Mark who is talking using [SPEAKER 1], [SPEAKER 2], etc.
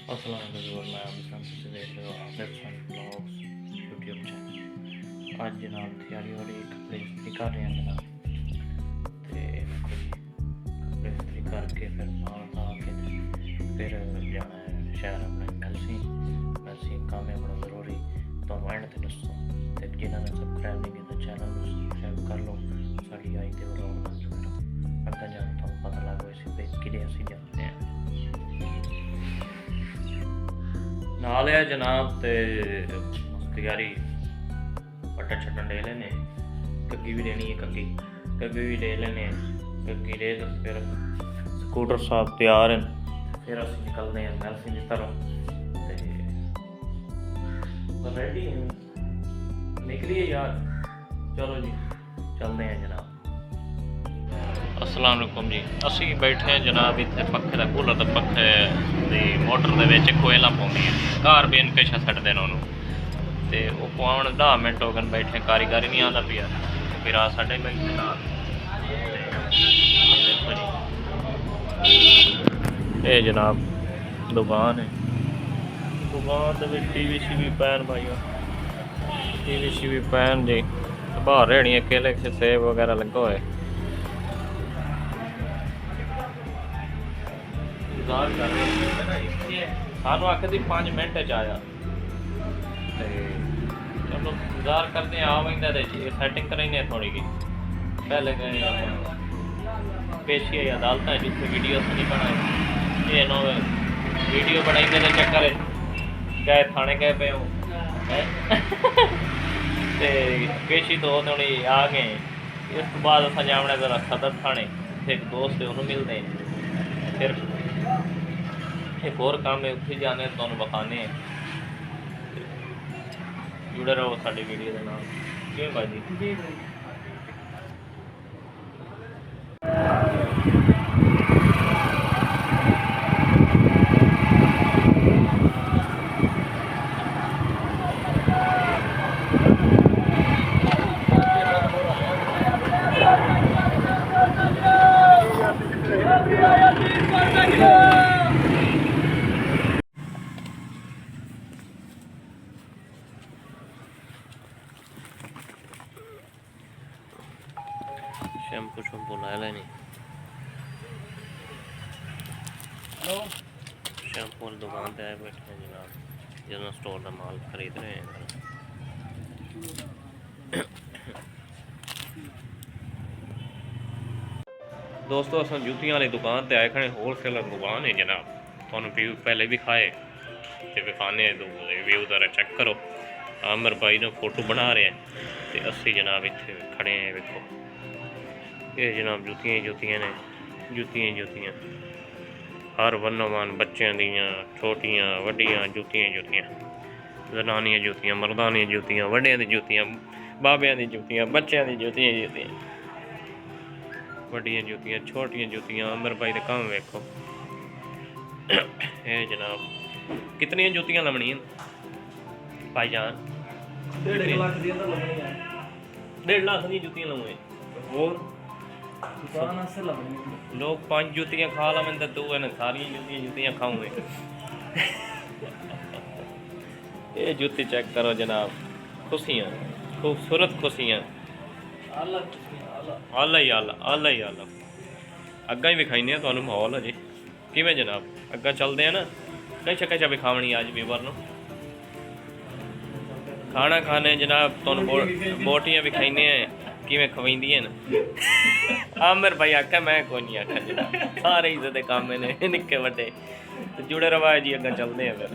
[SPEAKER 1] अस्सलाम वालेकुम। मैं अभी से देख रहे हो Aamir Khan blogs YouTube channel. आज जनाब तैयारी हो रही कपड़े इस्त्री कर रहे हैं जनाब। तो कपड़े इस्त्री करके फिर नाल खा के फिर जाना है शहर अपने मैलसी काम है बड़ा ज़रूरी। तो एंड ते दसो तो जिन्होंने सबसक्राइब नहीं किया चैनल को सबसक्राइब कर लो। साड़ी आई तो ब्लॉग बंद करो अगर जान तो पता लग गया कि असी जाते हैं नाल है जनाब। तो तैयारी पट्टा छट्टन ले लेने कग्गी भी लेनी है कग्गी भी ले लेने कग्गी ले तो फिर स्कूटर साहब तैयार हैं फिर अस निकलते हैं मैलसी की तरफ। तो रेडी हैं निकलिए यार चलो जी चलते हैं जनाब। अस्सलाम वालेकुम जी। असी बैठे हैं जनाब इतने पखे का कूलर के पखे की मोटर के कोयला पाँदी है घर भी पेशा छड्डदे ने उन्होंने तो वह पाउन 10 मिनट हो गए बैठे कारीगर नहीं आता पिया फिर आ साढ़े बैठे नाल। ये जनाब दुकान है दुकान के टीवी शीवी पैन भाई टीवी शीवी पैन जी बाहर रहनी केले सेब वगैरह लगा हुआ है। सानू आखे 5 मिनट आया चलो इंतजार करते हैं आ वही सैटिंग कराइने थोड़ी की पहले गए पेशी अदालत जिसमें वीडियो नहीं बनाए ये नो वीडियो बनाई चक्कर गए थाने गए पे हूँ पेशी तो होने आ गए। इस तो बाद अस जाने जरा सदर थाने एक दोस्त है उन्होंने मिलते हैं फिर एक और काम है उत्थे जाने तुहानू बखाने जुड़े रहो साडी वीडियो के नाल। क्यों भाजी जी शैम्पू शैम्पू ला लेनी शैम्पू दुकान पे आए बैठे हैं जनाब जनरल स्टोर का माल खरीद रहे हैं। दोस्तों अस जूतियां वाली दुकान पे आए खड़े होलसेलर दुकान है जनाब थोड़ा व्यू पहले भी खाए तो विखाने रिव्यू जरा चेक करो। आमिर भाई ने फोटो बना रहे हैं तो असी जनाब इतने खड़े हैं वेखो ये जनाब जुतियां ने जुतियां हर वनोवान बच्चों दियाँ छोटियां वड्डियां जुतियां जनानियां जुतियां मर्दानियां जुतियां वड्डियां दी जुतियां बाबियां दी जुतियां बच्चों दी जुतियां वड्डियां जुतियां छोटियां जुतियां। आमिर भाई का काम वेखो ये जनाब कितनी जुतियां लमनियां भाईजान 1.5 लाख दी 1.5 लाख दी जुतियां लमने और लोग 5 जुतियां खा लवें तो तू है सारी जुतियां खाऊंगे। ये जुती चेक करो जनाब खुशियाँ खूबसूरत खुशियाँ आला ही आला अग्गा ही विखाने तो माहौल अजे किमें जनाब अग्गा चलते हैं ना कई शक्का विखावनी अज वीवर न खाना खाने जनाब तुम बोटियां विखाने किमें खवाइंदियां न। आमिर भाई आख्या मैं कोई नहीं आख्या जनाब सारे इज्जत काम ने निक्के वड्डे जुड़े रवा जी अग्गा चलते हैं फिर।